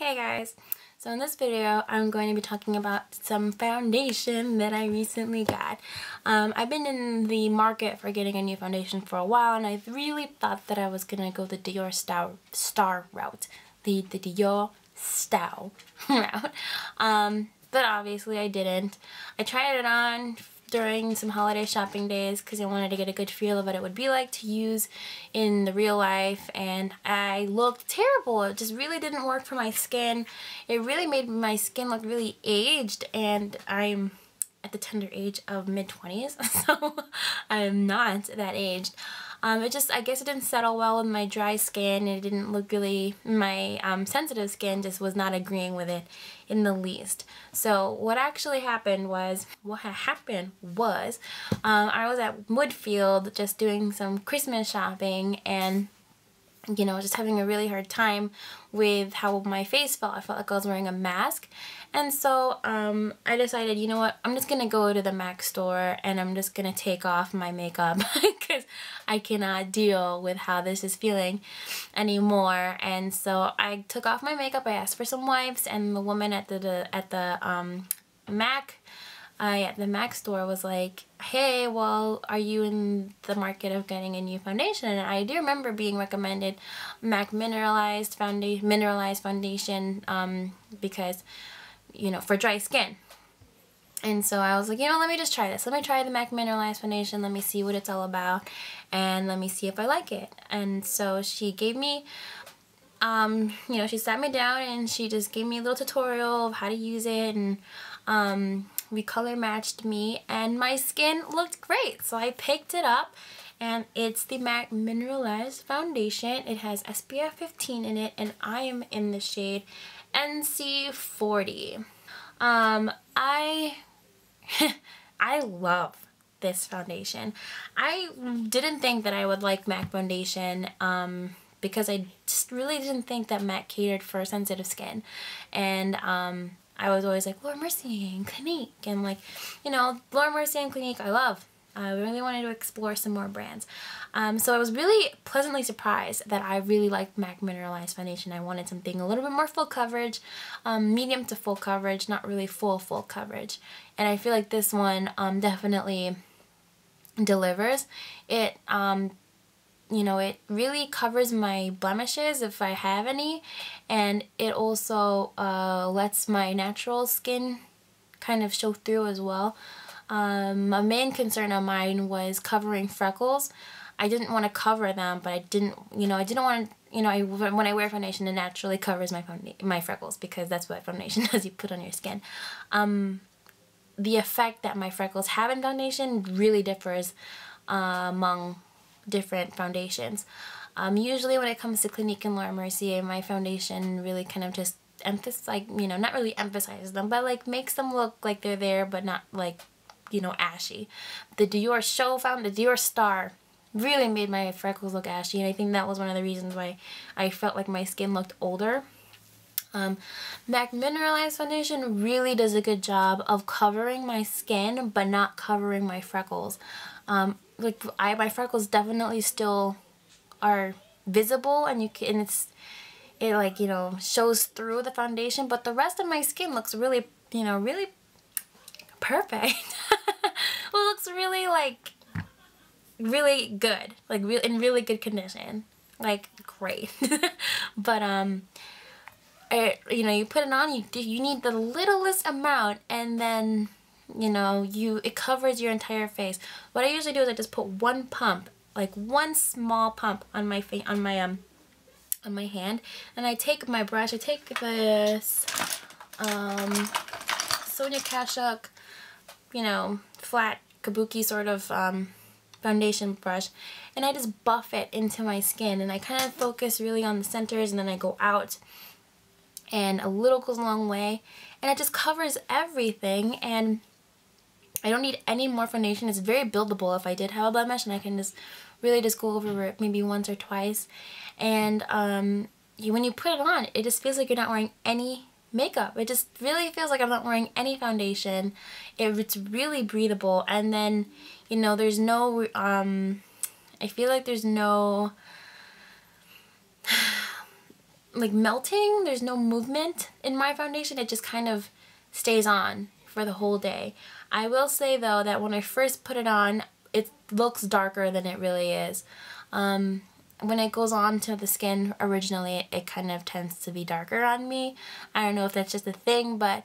Hey guys! So in this video I'm going to be talking about some foundation that I recently got. I've been in the market for getting a new foundation for a while, and I really thought that I was going to go the Dior Star route. The Dior Style route. But obviously I didn't. I tried it on during some holiday shopping days because I wanted to get a good feel of what it would be like to use in the real life, and I looked terrible. It just really didn't work for my skin. It really made my skin look really aged, and I'm at the tender age of mid-20s, so I'm not that aged. I guess it didn't settle well with my dry skin. It didn't look really, my sensitive skin just was not agreeing with it in the least. So what actually happened was, I was at Woodfield just doing some Christmas shopping, and you know, just having a really hard time with how my face felt. I felt like I was wearing a mask. And so I decided, you know what, I'm just going to go to the MAC store and I'm just going to take off my makeup because I cannot deal with how this is feeling anymore. And so I took off my makeup, I asked for some wipes, and the woman at the MAC store was like, hey, well, are you in the market of getting a new foundation? And I do remember being recommended MAC Mineralized foundation because, you know, for dry skin. And so I was like, you know, let me just try this. Let me try the MAC Mineralized foundation. Let me see what it's all about, and let me see if I like it. And so she gave me, you know, she sat me down and she just gave me a little tutorial of how to use it, and we color matched me, and my skin looked great. So I picked it up, and it's the MAC Mineralize foundation. It has SPF 15 in it, and I am in the shade NC40. I love this foundation. I didn't think that I would like MAC foundation because I just really didn't think that MAC catered for sensitive skin, and I was always like, Laura Mercier and Clinique, and like, you know, Laura Mercier and Clinique I love. I really wanted to explore some more brands. So I was really pleasantly surprised that I really liked MAC Mineralized foundation. I wanted something a little bit more full coverage, medium to full coverage, not really full coverage. And I feel like this one definitely delivers. It you know, it really covers my blemishes if I have any, and it also lets my natural skin kind of show through as well. A main concern of mine was covering freckles. I didn't want to cover them, but I didn't want to, you know, when I wear foundation, it naturally covers my freckles, because that's what foundation does, you put on your skin. The effect that my freckles have in foundation really differs among different foundations. Usually when it comes to Clinique and Laura Mercier, my foundation really kind of just not really emphasizes them, but like makes them look like they're there, but not like, you know, ashy. The Dior Star really made my freckles look ashy, and I think that was one of the reasons why I felt like my skin looked older. MAC Mineralized foundation really does a good job of covering my skin, but not covering my freckles. My freckles definitely still are visible, and it like, you know, shows through the foundation, but the rest of my skin looks really, you know, really perfect. Well, it looks really like really good, like in really good condition, like great. But you know, you put it on, you need the littlest amount, and then, you know, it covers your entire face. What I usually do is I just put one pump, like one small pump on my on my hand, and I take my brush. I take this Sonia Kashuk, you know, flat kabuki sort of foundation brush, and I just buff it into my skin, and I kind of focus really on the centers, and then I go out, and a little goes a long way, and it just covers everything, and I don't need any more foundation. It's very buildable if I did have a blemish, and I can just really just go over it maybe once or twice. And when you put it on, it just feels like you're not wearing any makeup. It just really feels like I'm not wearing any foundation. It's really breathable, and then, you know, there's no I feel like there's no like melting. There's no movement in my foundation. It just kind of stays on for the whole day. I will say though that when I first put it on, it looks darker than it really is. When it goes on to the skin originally, it kind of tends to be darker on me. I don't know if that's just a thing, but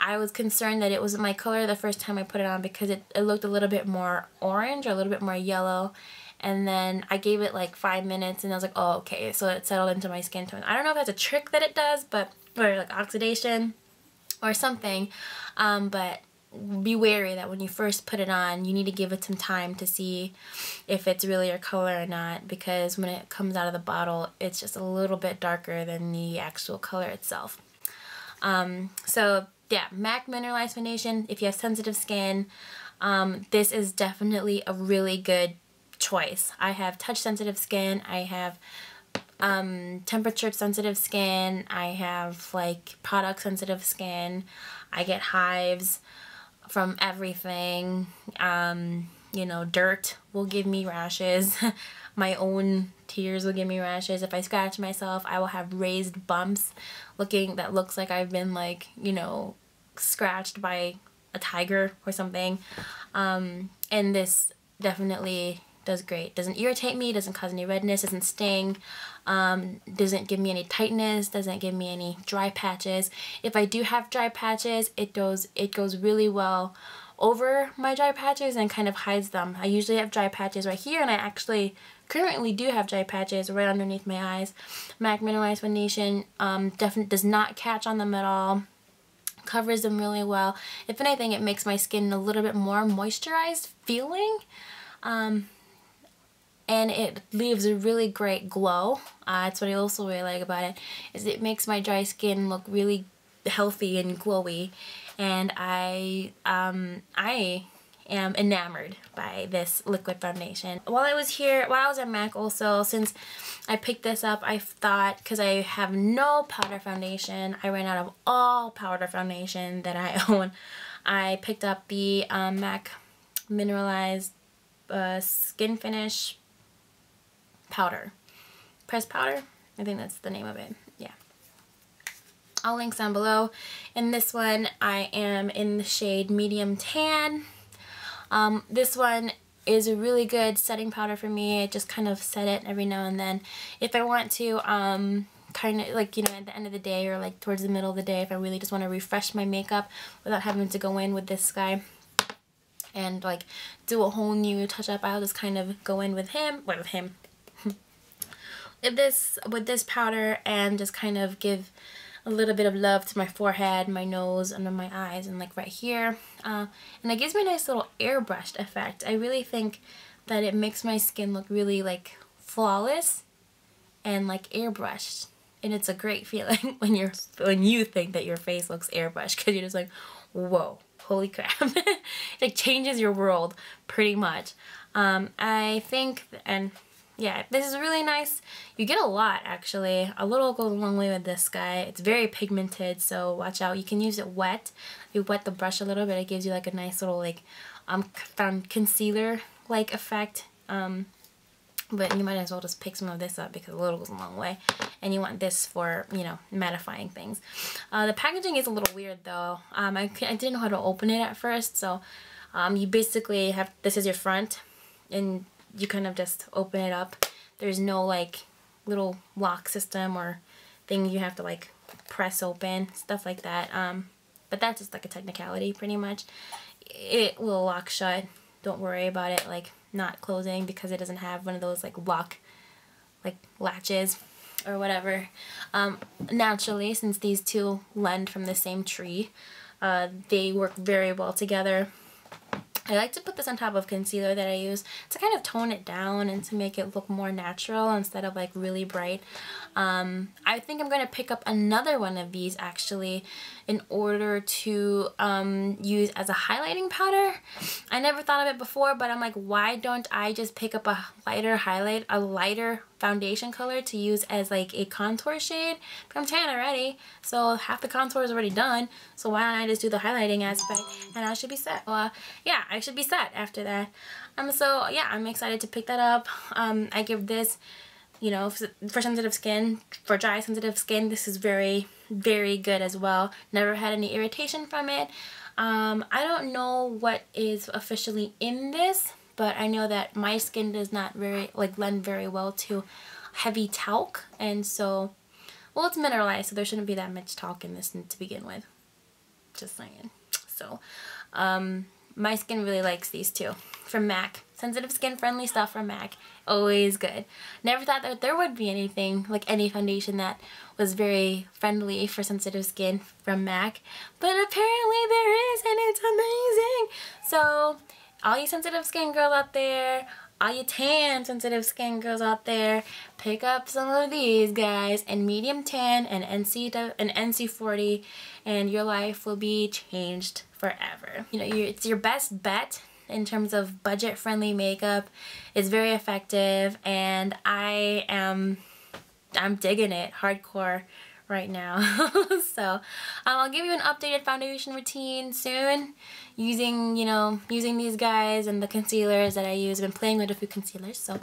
I was concerned that it wasn't my color the first time I put it on because it looked a little bit more orange or a little bit more yellow. And then I gave it like 5 minutes and I was like, oh, okay, so it settled into my skin tone. I don't know if that's a trick that it does, but, or like oxidation or something, but be wary that when you first put it on, you need to give it some time to see if it's really your color or not, because when it comes out of the bottle, it's just a little bit darker than the actual color itself. So yeah, MAC Mineralize Foundation, if you have sensitive skin, this is definitely a really good choice. I have touch sensitive skin, I have temperature sensitive skin, I have like product sensitive skin, I get hives from everything. You know, dirt will give me rashes. My own tears will give me rashes. If I scratch myself, I will have raised bumps that looks like I've been like, you know, scratched by a tiger or something. And this definitely does great. Doesn't irritate me, doesn't cause any redness, doesn't sting, doesn't give me any tightness, doesn't give me any dry patches. If I do have dry patches, it goes really well over my dry patches and kind of hides them. I usually have dry patches right here, and I actually currently do have dry patches right underneath my eyes. MAC Mineralize Foundation definitely does not catch on them at all. Covers them really well. If anything, it makes my skin a little bit more moisturized feeling. And it leaves a really great glow. That's what I also really like about it, is it makes my dry skin look really healthy and glowy. And I am enamored by this liquid foundation. While I was at MAC also, since I picked this up, I thought, because I have no powder foundation, I ran out of all powder foundation that I own, I picked up the MAC Mineralized Skinfinish powder. Pressed powder? I think that's the name of it. Yeah. I'll link down below. In this one, I am in the shade Medium Tan. This one is a really good setting powder for me. I just kind of set it every now and then. If I want to, kind of like, you know, at the end of the day or like towards the middle of the day, if I really just want to refresh my makeup without having to go in with this guy and like do a whole new touch up, I'll just kind of go in with him, with this powder and just kind of give a little bit of love to my forehead, my nose, under my eyes, and like right here. And it gives me a nice little airbrushed effect. I really think that it makes my skin look really like flawless and like airbrushed. And it's a great feeling when you think that your face looks airbrushed, because you're just like, whoa, holy crap. It like changes your world pretty much. I think, and yeah, this is really nice. You get a lot, actually. A little goes a long way with this guy. It's very pigmented, so watch out. You can use it wet. You wet the brush a little bit, it gives you like a nice little like concealer like effect. But you might as well just pick some of this up because a little goes a long way. And you want this for, you know, mattifying things. The packaging is a little weird though. I didn't know how to open it at first, so you basically have, this is your front, and you kind of just open it up. There's no like little lock system or thing you have to like press open, stuff like that. But that's just like a technicality pretty much. It will lock shut. Don't worry about it like not closing, because it doesn't have one of those like lock like latches or whatever. Naturally, since these two lend from the same tree, they work very well together. I like to put this on top of concealer that I use to kind of tone it down and to make it look more natural instead of like really bright. I think I'm going to pick up another one of these actually in order to use as a highlighting powder. I never thought of it before, but I'm like, why don't I just pick up a lighter foundation color to use as like a contour shade? But I'm tan already, so half the contour is already done, so why don't I just do the highlighting aspect and I should be set. Yeah, I should be set after that. So yeah, I'm excited to pick that up. I give this you know, for sensitive skin, for dry sensitive skin, this is very, very good as well. Never had any irritation from it. I don't know what is officially in this, but I know that my skin does not lend very well to heavy talc, and so, well, it's mineralized, so there shouldn't be that much talc in this to begin with. Just saying. So, my skin really likes these two from MAC. Sensitive skin friendly stuff from MAC. Always good. Never thought that there would be anything, like any foundation that was very friendly for sensitive skin from MAC. But apparently there is, and it's amazing. So, all you sensitive skin girls out there, all you tan sensitive skin girls out there, pick up some of these guys in medium tan and NC40, and your life will be changed forever. You know, it's your best bet in terms of budget-friendly makeup. It's very effective, and I'm digging it hardcore right now. So I'll give you an updated foundation routine soon using these guys and the concealers that I use. I've been playing with a few concealers, so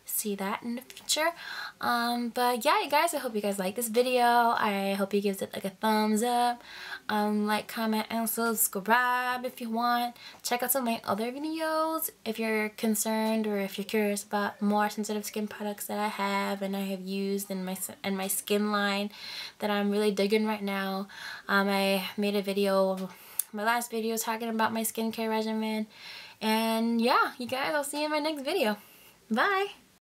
see that in the future. But yeah, you guys, I hope you guys like this video. I hope you give it like a thumbs up, like, comment, and subscribe if you want. Check out some of my other videos if you're concerned or if you're curious about more sensitive skin products that I have and I have used in my skin line that I'm really digging right now. I made a video, my last video, talking about my skincare regimen, and yeah, you guys, I'll see you in my next video. Bye!